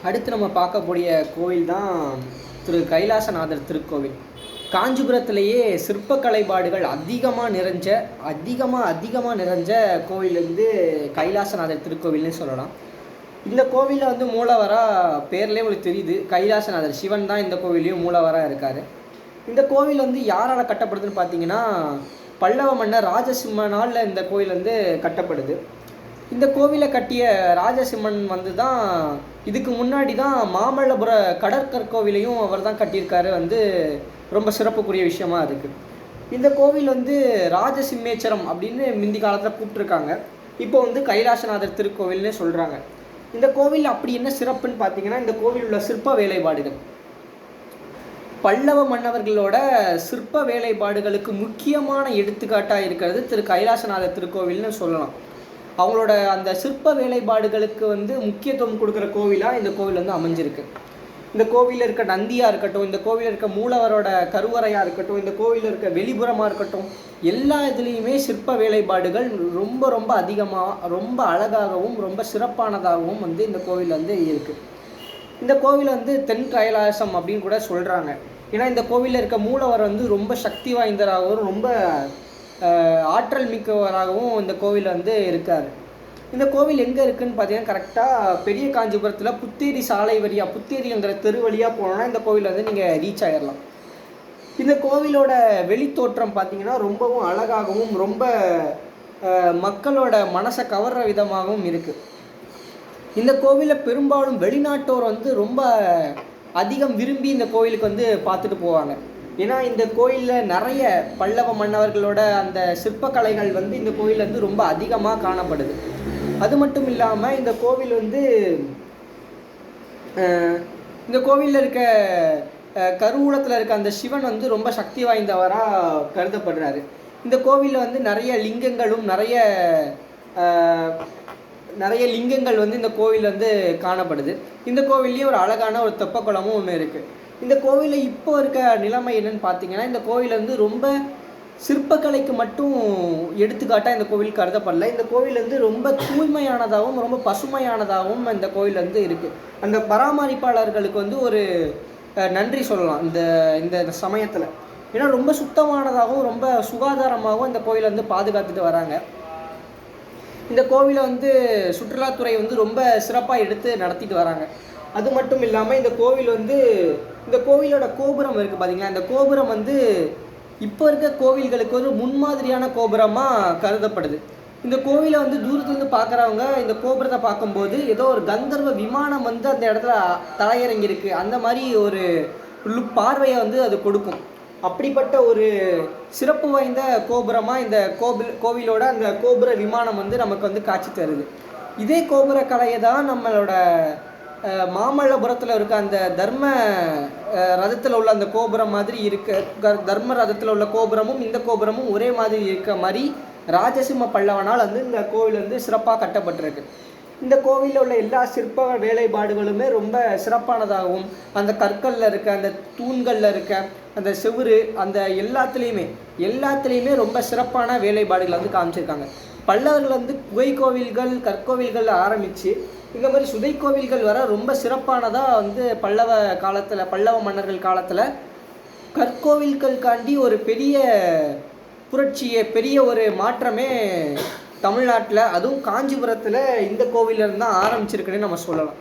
அடுத்து நம்ம பார்க்கக்கூடிய கோவில் தான் திரு கைலாசநாதர் திருக்கோவில். காஞ்சிபுரத்திலேயே சிற்பக்கலைப்பாடுகள் அதிகமாக நிறைஞ்ச கோவில் வந்து கைலாசநாதர் திருக்கோவில்னு சொல்லலாம். இந்த கோவிலில் வந்து மூலவராக பேர்லேயே உங்களுக்கு தெரியுது, கைலாசநாதர் சிவன் தான் இந்த கோவிலையும் மூலவராக இருக்கார். இந்த கோவில் வந்து யாரால் கட்டப்படுதுன்னு பார்த்தீங்கன்னா, பல்லவ மன்னர் ராஜசிம்மனால் இந்த கோவில் வந்து கட்டப்படுது. இந்த கோவிலை கட்டிய ராஜசிம்மன் வந்து தான் இதுக்கு முன்னாடி தான் மாமல்லபுர கடற்கற்கோவிலையும் அவர் தான் கட்டியிருக்காரு. வந்து ரொம்ப சிறப்புக்குரிய விஷயமா இருக்குது. இந்த கோவில் வந்து ராஜசிம்மேச்சரம் அப்படின்னு முந்தி காலத்தில் கூப்பிட்ருக்காங்க. இப்போ வந்து கைலாசநாதர் திருக்கோவில்னு சொல்கிறாங்க. இந்த கோவில் அப்படி என்ன சிறப்புன்னு பார்த்தீங்கன்னா, இந்த கோவில் உள்ள சிற்ப வேலைப்பாடுகள் பல்லவ மன்னவர்களோட சிற்ப வேலைப்பாடுகளுக்கு முக்கியமான எடுத்துக்காட்டாக இருக்கிறது திரு கைலாசநாதர் திருக்கோவில்னு சொல்லலாம். அவங்களோட அந்த சிற்ப வேலைப்பாடுகளுக்கு வந்து முக்கியத்துவம் கொடுக்குற கோவிலாக இந்த கோவில் வந்து அமைஞ்சிருக்கு. இந்த கோவிலில் இருக்க நந்தியாக இருக்கட்டும், இந்த கோவிலில் இருக்க மூலவரோட கருவறையாக இருக்கட்டும், இந்த கோவிலில் இருக்க வெளிப்புறமாக இருக்கட்டும், எல்லா இதுலேயுமே சிற்ப வேலைப்பாடுகள் ரொம்ப அதிகமாக ரொம்ப அழகாகவும் ரொம்ப சிறப்பானதாகவும் வந்து இந்த கோவில் வந்து இருக்குது. இந்த கோவில் வந்து தென் கைலாசம் அப்படின்னு கூட சொல்கிறாங்க. ஏன்னா இந்த கோவிலில் இருக்க மூலவர் வந்து ரொம்ப சக்தி வாய்ந்ததாகவும் ரொம்ப ஆற்றல் மிக்கவராகவும் இந்த கோவில் வந்து இருக்கார். இந்த கோவில் எங்கே இருக்குதுன்னு பார்த்தீங்கன்னா, கரெக்டாக பெரிய காஞ்சிபுரத்தில் புத்தேரி சாலை வழியாக புத்தேரிங்கிற தெரு வழியாக போனோன்னா இந்த கோவில் வந்து நீங்கள் ரீச் ஆகிடலாம். இந்த கோவிலோட வெளித்தோற்றம் பார்த்தீங்கன்னா ரொம்பவும் அழகாகவும் ரொம்ப மக்களோட மனசை கவர்ற விதமாகவும் இருக்குது. இந்த கோவிலில் பெரும்பாலும் வெளிநாட்டோர் வந்து ரொம்ப அதிகம் விரும்பி இந்த கோவிலுக்கு வந்து பார்த்துட்டு போவாங்க. ஏன்னா இந்த கோயிலில் நிறைய பல்லவ மன்னவர்களோட அந்த சிற்பக்கலைகள் வந்து இந்த கோயில் வந்து ரொம்ப அதிகமாக காணப்படுது. அது மட்டும் இல்லாமல் இந்த கோவில் வந்து இந்த கோவிலில் இருக்க கருவூலத்தில் இருக்க அந்த சிவன் வந்து ரொம்ப சக்தி வாய்ந்தவராக கருதப்படுறாரு. இந்த கோவிலில் வந்து நிறைய லிங்கங்கள் வந்து இந்த கோவில் வந்து காணப்படுது. இந்த கோவில்லேயே ஒரு அழகான ஒரு தெப்பக்குளமும் ஒன்று இருக்குது. இந்த கோவிலில் இப்போ இருக்க நிலைமை என்னன்னு பார்த்தீங்கன்னா, இந்த கோவில் வந்து ரொம்ப சிற்பக்கலைக்கு மட்டும் எடுத்துக்காட்டாக இந்த கோவில் கருதப்படல. இந்த கோவில் வந்து ரொம்ப தூய்மையானதாகவும் ரொம்ப பசுமையானதாகவும் இந்த கோவில் வந்து இருக்குது. அந்த பராமரிப்பாளர்களுக்கு வந்து ஒரு நன்றி சொல்லலாம் இந்த இந்த சமயத்தில். ஏன்னா ரொம்ப சுத்தமானதாகவும் ரொம்ப சுகாதாரமாகவும் இந்த கோவிலை வந்து பாதுகாத்துட்டு வராங்க. இந்த கோவிலை வந்து சுற்றுலாத்துறை வந்து ரொம்ப சிறப்பாக எடுத்து நடத்திட்டு வராங்க. அது மட்டும் இல்லாமல் இந்த கோவில் வந்து இந்த கோவிலோட கோபுரம் இருக்குது பார்த்தீங்களா, இந்த கோபுரம் வந்து இப்போ இருக்க கோவில்களுக்கு ஒரு முன்மாதிரியான கோபுரமாக கருதப்படுது. இந்த கோவிலை வந்து தூரத்துலேருந்து பார்க்குறவங்க இந்த கோபுரத்தை பார்க்கும்போது ஏதோ ஒரு கந்தர்வ விமானம் வந்து அந்த இடத்துல தரையிறங்கியிருக்கு அந்த மாதிரி ஒரு பார்வையை வந்து அது கொடுக்கும். அப்படிப்பட்ட ஒரு சிறப்பு வாய்ந்த கோபுரமாக இந்த கோவிலோட அந்த கோபுர விமானம் வந்து நமக்கு வந்து காட்சி தருது. இதே கோபுர கலையை தான் நம்மளோட மாமல்லபுரத்தில் இருக்க அந்த தர்ம ரதத்தில் உள்ள அந்த கோபுரம் மாதிரி தர்ம ரதத்தில் உள்ள கோபுரமும் இந்த கோபுரமும் ஒரே மாதிரி இருக்க மாதிரி ராஜசிம்ம பல்லவனால் வந்து இந்த கோவில் வந்து சிறப்பாக கட்டப்பட்டிருக்கு. இந்த கோவிலில் உள்ள எல்லா சிற்ப வேலைப்பாடுகளுமே ரொம்ப சிறப்பானதாகவும், அந்த கற்களில் இருக்க அந்த தூண்களில் இருக்க அந்த செவுறு அந்த எல்லாத்துலேயுமே ரொம்ப சிறப்பான வேலைப்பாடுகள் வந்து காமிச்சிருக்காங்க. பல்லவர்கள் வந்து குகை கோவில்கள் கற்கோவில்கள் ஆரம்பித்து இந்த மாதிரி சுதை கோவில்கள் வர ரொம்ப சிறப்பானதாக வந்து பல்லவ மன்னர்கள் காலத்தில் கற்கோவில்களுக்காண்டி ஒரு பெரிய ஒரு மாற்றமே தமிழ்நாட்டில் அதுவும் காஞ்சிபுரத்தில் இந்த கோவிலிருந்து தான் ஆரம்பிச்சிருக்குன்னு நம்ம சொல்லலாம்.